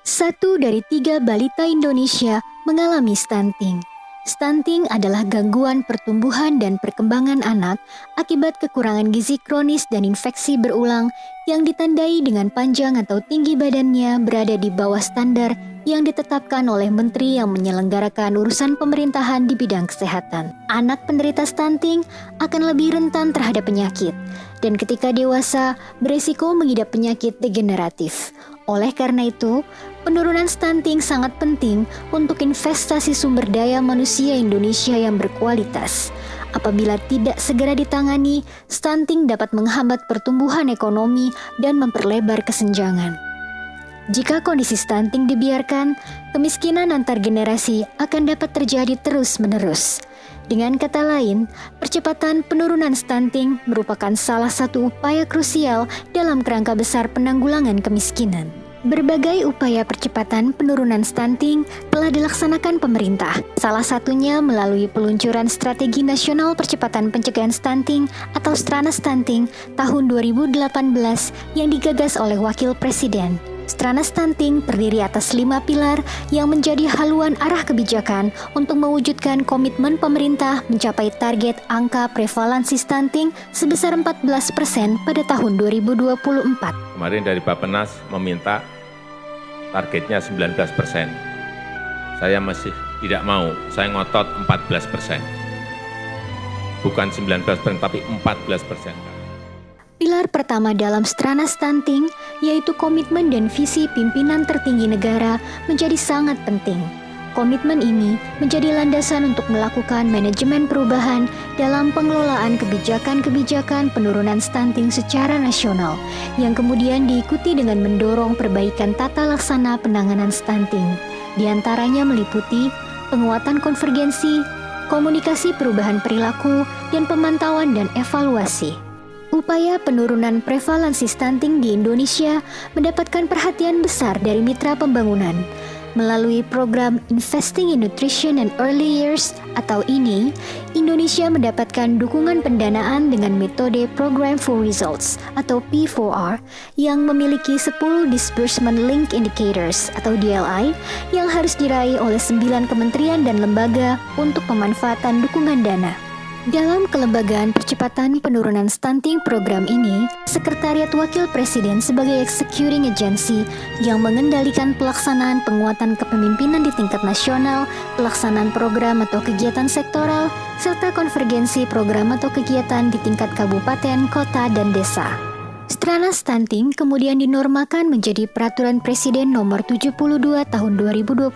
1 dari 3 balita Indonesia mengalami stunting. Stunting adalah gangguan pertumbuhan dan perkembangan anak akibat kekurangan gizi kronis dan infeksi berulang yang ditandai dengan panjang atau tinggi badannya berada di bawah standar yang ditetapkan oleh menteri yang menyelenggarakan urusan pemerintahan di bidang kesehatan. Anak penderita stunting akan lebih rentan terhadap penyakit, dan ketika dewasa beresiko mengidap penyakit degeneratif. Oleh karena itu, penurunan stunting sangat penting untuk investasi sumber daya manusia Indonesia yang berkualitas. Apabila tidak segera ditangani, stunting dapat menghambat pertumbuhan ekonomi dan memperlebar kesenjangan. Jika kondisi stunting dibiarkan, kemiskinan antar generasi akan dapat terjadi terus-menerus. Dengan kata lain, percepatan penurunan stunting merupakan salah satu upaya krusial dalam kerangka besar penanggulangan kemiskinan. Berbagai upaya percepatan penurunan stunting telah dilaksanakan pemerintah. Salah satunya melalui peluncuran Strategi Nasional Percepatan Pencegahan Stunting atau Strana Stunting tahun 2018 yang digagas oleh Wakil Presiden. Strana Stunting terdiri atas 5 pilar yang menjadi haluan arah kebijakan untuk mewujudkan komitmen pemerintah mencapai target angka prevalensi stunting sebesar 14% pada tahun 2024. Kemarin dari Bappenas meminta targetnya 19%. Saya masih tidak mau, saya ngotot 14%. Bukan 19%, tapi 14%. Pilar pertama dalam Strana Stunting, yaitu komitmen dan visi pimpinan tertinggi negara, menjadi sangat penting. Komitmen ini menjadi landasan untuk melakukan manajemen perubahan dalam pengelolaan kebijakan-kebijakan penurunan stunting secara nasional, yang kemudian diikuti dengan mendorong perbaikan tata laksana penanganan stunting. Di antaranya meliputi penguatan konvergensi, komunikasi perubahan perilaku, dan pemantauan dan evaluasi. Upaya penurunan prevalensi stunting di Indonesia mendapatkan perhatian besar dari mitra pembangunan. Melalui program Investing in Nutrition and Early Years atau INI, Indonesia mendapatkan dukungan pendanaan dengan metode Program for Results atau P4R yang memiliki 10 Disbursement Link Indicators atau DLI yang harus diraih oleh 9 kementerian dan lembaga untuk pemanfaatan dukungan dana. Dalam kelembagaan percepatan penurunan stunting program ini, Sekretariat Wakil Presiden sebagai executing agency yang mengendalikan pelaksanaan penguatan kepemimpinan di tingkat nasional, pelaksanaan program atau kegiatan sektoral, serta konvergensi program atau kegiatan di tingkat kabupaten, kota, dan desa. Strana Stunting kemudian dinormakan menjadi Peraturan Presiden Nomor 72 Tahun 2021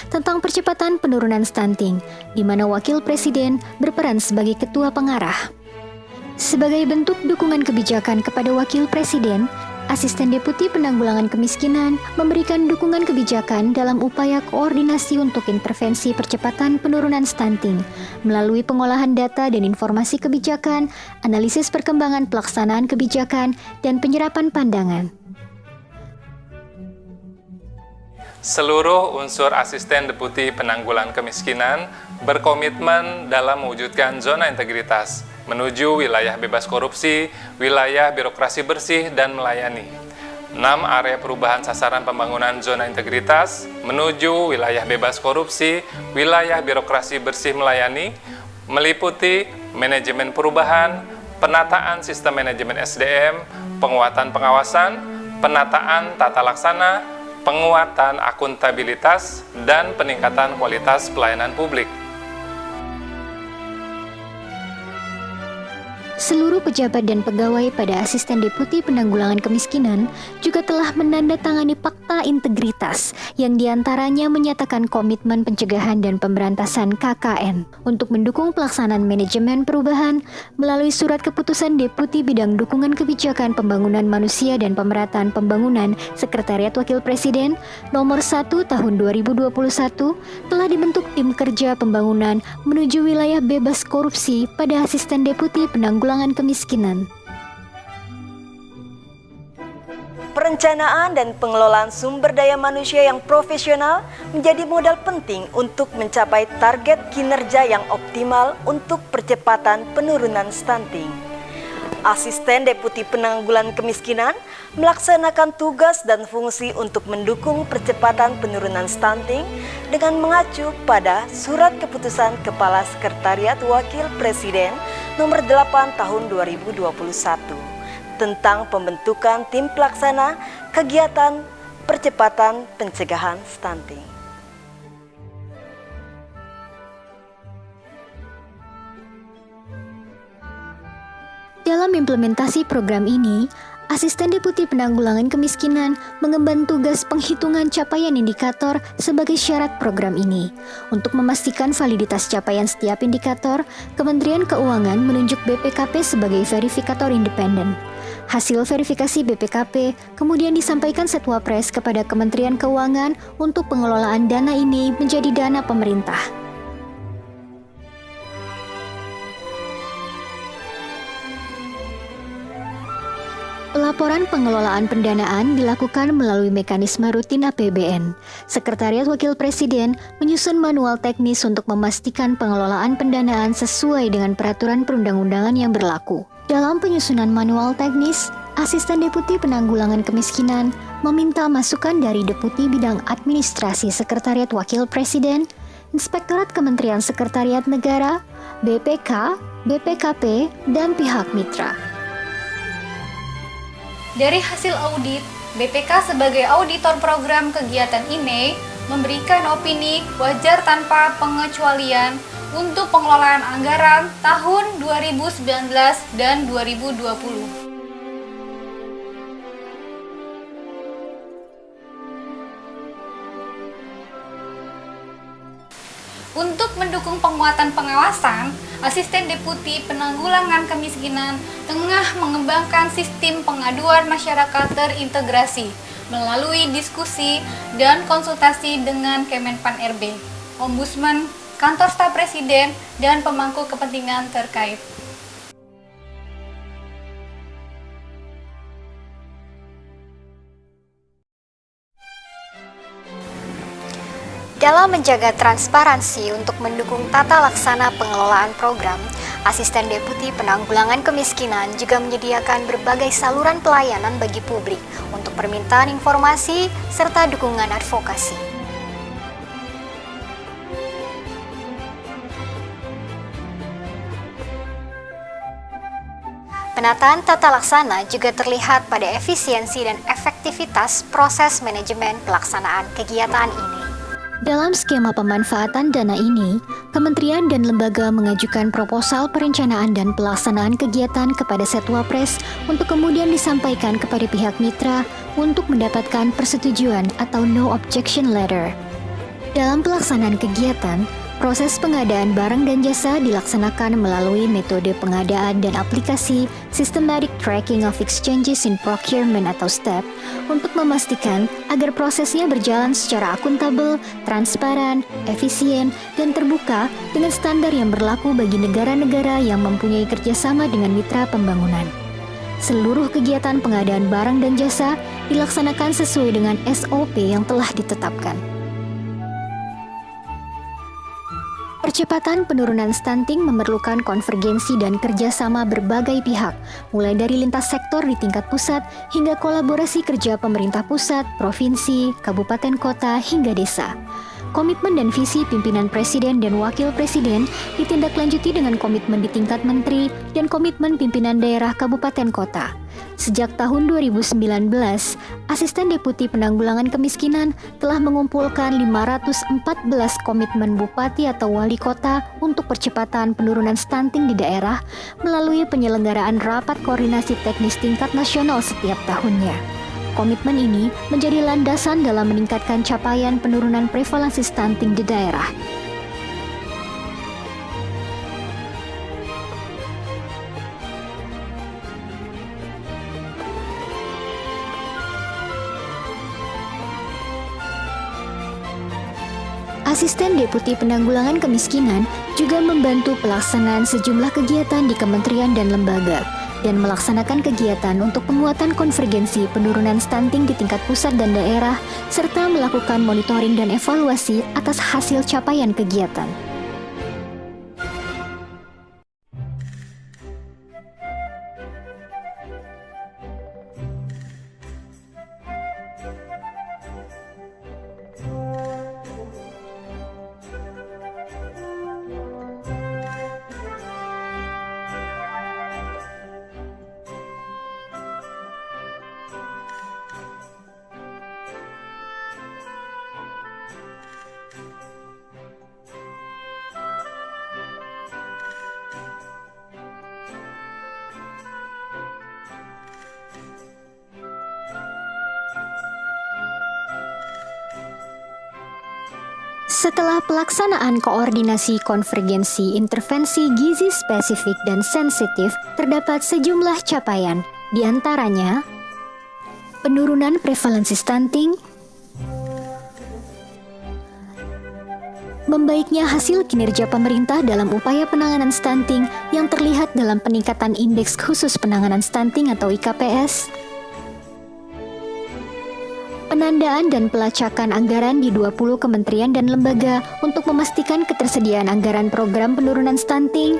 tentang percepatan penurunan stunting, di mana Wakil Presiden berperan sebagai Ketua Pengarah. Sebagai bentuk dukungan kebijakan kepada Wakil Presiden, Asisten Deputi Penanggulangan Kemiskinan memberikan dukungan kebijakan dalam upaya koordinasi untuk intervensi percepatan penurunan stunting melalui pengolahan data dan informasi kebijakan, analisis perkembangan pelaksanaan kebijakan, dan penyerapan pandangan. Seluruh unsur Asisten Deputi Penanggulangan Kemiskinan berkomitmen dalam mewujudkan zona integritas menuju wilayah bebas korupsi, wilayah birokrasi bersih dan melayani. 6 area perubahan sasaran pembangunan zona integritas menuju wilayah bebas korupsi, wilayah birokrasi bersih melayani, meliputi manajemen perubahan, penataan sistem manajemen SDM, penguatan pengawasan, penataan tata laksana, penguatan akuntabilitas, dan peningkatan kualitas pelayanan publik. Seluruh pejabat dan pegawai pada Asisten Deputi Penanggulangan Kemiskinan juga telah menandatangani Fakta Integritas yang diantaranya menyatakan komitmen pencegahan dan pemberantasan KKN untuk mendukung pelaksanaan manajemen perubahan melalui Surat Keputusan Deputi Bidang Dukungan Kebijakan Pembangunan Manusia dan Pemerataan Pembangunan Sekretariat Wakil Presiden Nomor 1 Tahun 2021 telah dibentuk tim kerja pembangunan menuju wilayah bebas korupsi pada Asisten Deputi Penanggulangan Kemiskinan. Perencanaan dan pengelolaan sumber daya manusia yang profesional menjadi modal penting untuk mencapai target kinerja yang optimal untuk percepatan penurunan stunting. Asisten Deputi Penanggulangan Kemiskinan melaksanakan tugas dan fungsi untuk mendukung percepatan penurunan stunting dengan mengacu pada Surat Keputusan Kepala Sekretariat Wakil Presiden Nomor 8 Tahun 2021 tentang pembentukan tim pelaksana kegiatan percepatan pencegahan stunting. Dalam implementasi program ini, Asisten Deputi Penanggulangan Kemiskinan mengemban tugas penghitungan capaian indikator sebagai syarat program ini. Untuk memastikan validitas capaian setiap indikator, Kementerian Keuangan menunjuk BPKP sebagai verifikator independen. Hasil verifikasi BPKP kemudian disampaikan Setwapres kepada Kementerian Keuangan untuk pengelolaan dana ini menjadi dana pemerintah. Pelaporan pengelolaan pendanaan dilakukan melalui mekanisme rutin APBN. Sekretariat Wakil Presiden menyusun manual teknis untuk memastikan pengelolaan pendanaan sesuai dengan peraturan perundang-undangan yang berlaku. Dalam penyusunan manual teknis, Asisten Deputi Penanggulangan Kemiskinan meminta masukan dari Deputi Bidang Administrasi Sekretariat Wakil Presiden, Inspektorat Kementerian Sekretariat Negara, BPK, BPKP, dan pihak mitra. Dari hasil audit, BPK sebagai auditor program kegiatan INE memberikan opini wajar tanpa pengecualian untuk pengelolaan anggaran tahun 2019 dan 2020. Untuk mendukung penguatan pengawasan, Asisten Deputi Penanggulangan Kemiskinan tengah mengembangkan sistem pengaduan masyarakat terintegrasi melalui diskusi dan konsultasi dengan Kemenpan RB, Ombudsman, Kantor Staf Presiden, dan pemangku kepentingan terkait. Dalam menjaga transparansi untuk mendukung tata laksana pengelolaan program, Asisten Deputi Penanggulangan Kemiskinan juga menyediakan berbagai saluran pelayanan bagi publik untuk permintaan informasi serta dukungan advokasi. Penataan tata laksana juga terlihat pada efisiensi dan efektivitas proses manajemen pelaksanaan kegiatan ini. Dalam skema pemanfaatan dana ini, kementerian dan lembaga mengajukan proposal perencanaan dan pelaksanaan kegiatan kepada Setwapres untuk kemudian disampaikan kepada pihak mitra untuk mendapatkan persetujuan atau no objection letter. Dalam pelaksanaan kegiatan, proses pengadaan barang dan jasa dilaksanakan melalui metode pengadaan dan aplikasi Systematic Tracking of Exchanges in Procurement atau STEP untuk memastikan agar prosesnya berjalan secara akuntabel, transparan, efisien, dan terbuka dengan standar yang berlaku bagi negara-negara yang mempunyai kerjasama dengan mitra pembangunan. Seluruh kegiatan pengadaan barang dan jasa dilaksanakan sesuai dengan SOP yang telah ditetapkan. Percepatan penurunan stunting memerlukan konvergensi dan kerjasama berbagai pihak, mulai dari lintas sektor di tingkat pusat hingga kolaborasi kerja pemerintah pusat, provinsi, kabupaten kota, hingga desa. Komitmen dan visi pimpinan Presiden dan Wakil Presiden ditindaklanjuti dengan komitmen di tingkat menteri dan komitmen pimpinan daerah kabupaten kota. Sejak tahun 2019, Asisten Deputi Penanggulangan Kemiskinan telah mengumpulkan 514 komitmen bupati atau wali kota untuk percepatan penurunan stunting di daerah melalui penyelenggaraan rapat koordinasi teknis tingkat nasional setiap tahunnya. Komitmen ini menjadi landasan dalam meningkatkan capaian penurunan prevalensi stunting di daerah. Asisten Deputi Penanggulangan Kemiskinan juga membantu pelaksanaan sejumlah kegiatan di kementerian dan lembaga dan melaksanakan kegiatan untuk penguatan konvergensi penurunan stunting di tingkat pusat dan daerah serta melakukan monitoring dan evaluasi atas hasil capaian kegiatan. Setelah pelaksanaan koordinasi konvergensi intervensi gizi spesifik dan sensitif, terdapat sejumlah capaian, di antaranya penurunan prevalensi stunting, membaiknya hasil kinerja pemerintah dalam upaya penanganan stunting yang terlihat dalam peningkatan Indeks Khusus Penanganan Stunting atau IKPS, penandaan dan pelacakan anggaran di 20 kementerian dan lembaga untuk memastikan ketersediaan anggaran program penurunan stunting,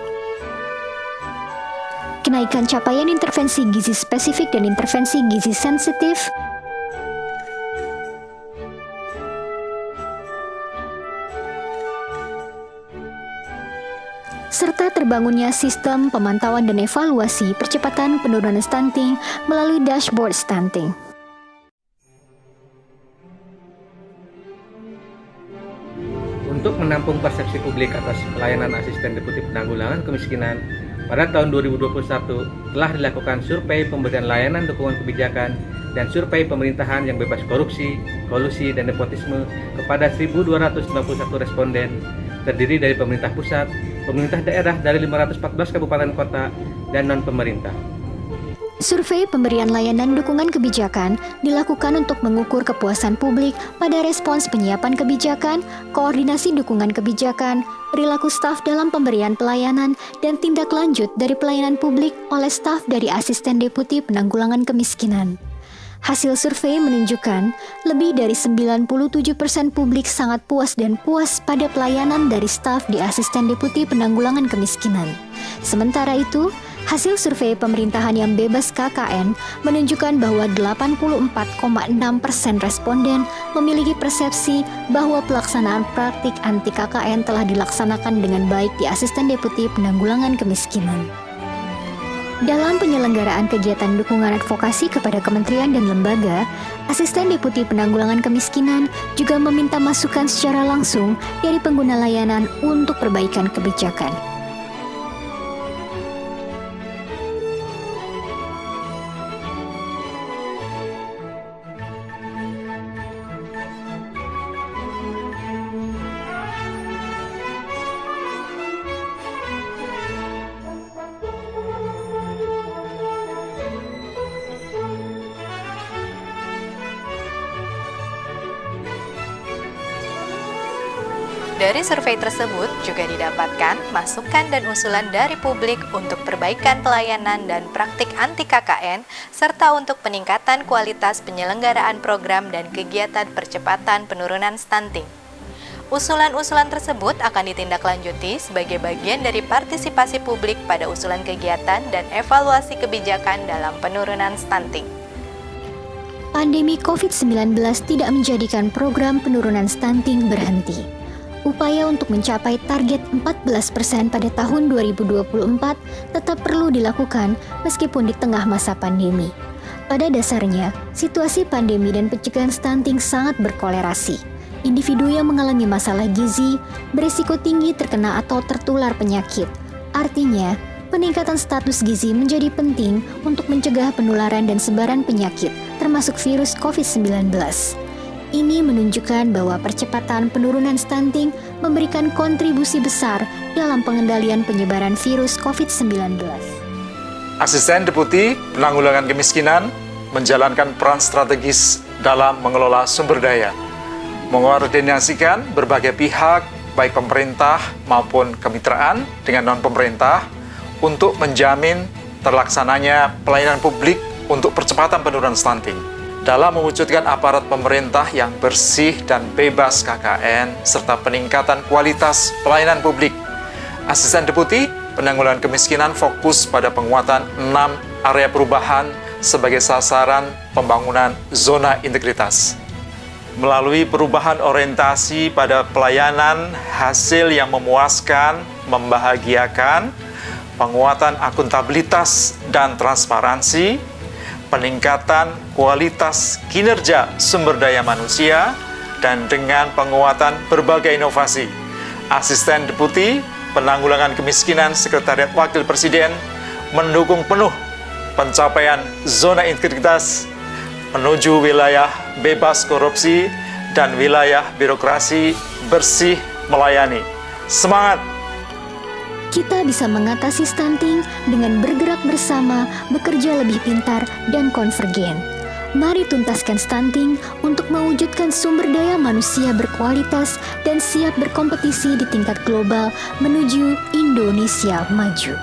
kenaikan capaian intervensi gizi spesifik dan intervensi gizi sensitif, serta terbangunnya sistem pemantauan dan evaluasi percepatan penurunan stunting melalui dashboard stunting. Untuk menampung persepsi publik atas pelayanan asisten deputi penanggulangan kemiskinan, pada tahun 2021 telah dilakukan survei pemberian layanan dukungan kebijakan dan survei pemerintahan yang bebas korupsi, kolusi, dan nepotisme kepada 1.291 responden, terdiri dari pemerintah pusat, pemerintah daerah dari 514 kabupaten kota, dan non-pemerintah. Survei pemberian layanan dukungan kebijakan dilakukan untuk mengukur kepuasan publik pada respons penyiapan kebijakan, koordinasi dukungan kebijakan, perilaku staf dalam pemberian pelayanan, dan tindak lanjut dari pelayanan publik oleh staf dari Asisten Deputi Penanggulangan Kemiskinan. Hasil survei menunjukkan lebih dari 97% publik sangat puas dan puas pada pelayanan dari staf di Asisten Deputi Penanggulangan Kemiskinan. Sementara itu, hasil survei pemerintahan yang bebas KKN menunjukkan bahwa 84,6% responden memiliki persepsi bahwa pelaksanaan praktik anti KKN telah dilaksanakan dengan baik di Asisten Deputi Penanggulangan Kemiskinan. Dalam penyelenggaraan kegiatan dukungan advokasi kepada kementerian dan lembaga, Asisten Deputi Penanggulangan Kemiskinan juga meminta masukan secara langsung dari pengguna layanan untuk perbaikan kebijakan. Dari survei tersebut juga didapatkan masukan dan usulan dari publik untuk perbaikan pelayanan dan praktik anti KKN, serta untuk peningkatan kualitas penyelenggaraan program dan kegiatan percepatan penurunan stunting. Usulan-usulan tersebut akan ditindaklanjuti sebagai bagian dari partisipasi publik pada usulan kegiatan dan evaluasi kebijakan dalam penurunan stunting. Pandemi COVID-19 tidak menjadikan program penurunan stunting berhenti. Upaya untuk mencapai target 14% pada tahun 2024 tetap perlu dilakukan meskipun di tengah masa pandemi. Pada dasarnya, situasi pandemi dan pencegahan stunting sangat berkolerasi. Individu yang mengalami masalah gizi berisiko tinggi terkena atau tertular penyakit. Artinya, peningkatan status gizi menjadi penting untuk mencegah penularan dan sebaran penyakit, termasuk virus COVID-19. Ini menunjukkan bahwa percepatan penurunan stunting memberikan kontribusi besar dalam pengendalian penyebaran virus COVID-19. Asisten Deputi Penanggulangan Kemiskinan menjalankan peran strategis dalam mengelola sumber daya, mengkoordinasikan berbagai pihak, baik pemerintah maupun kemitraan dengan non-pemerintah, untuk menjamin terlaksananya pelayanan publik untuk percepatan penurunan stunting. Dalam mewujudkan aparat pemerintah yang bersih dan bebas KKN, serta peningkatan kualitas pelayanan publik, Asisten Deputi Penanggulangan Kemiskinan fokus pada penguatan 6 area perubahan sebagai sasaran pembangunan zona integritas. Melalui perubahan orientasi pada pelayanan, hasil yang memuaskan, membahagiakan, penguatan akuntabilitas dan transparansi, peningkatan kualitas kinerja sumber daya manusia, dan dengan penguatan berbagai inovasi, Asisten Deputi Penanggulangan Kemiskinan Sekretariat Wakil Presiden mendukung penuh pencapaian zona integritas menuju wilayah bebas korupsi dan wilayah birokrasi bersih, melayani. Semangat! Kita bisa mengatasi stunting dengan bergerak bersama, bekerja lebih pintar, dan konvergen. Mari tuntaskan stunting untuk mewujudkan sumber daya manusia berkualitas dan siap berkompetisi di tingkat global menuju Indonesia maju.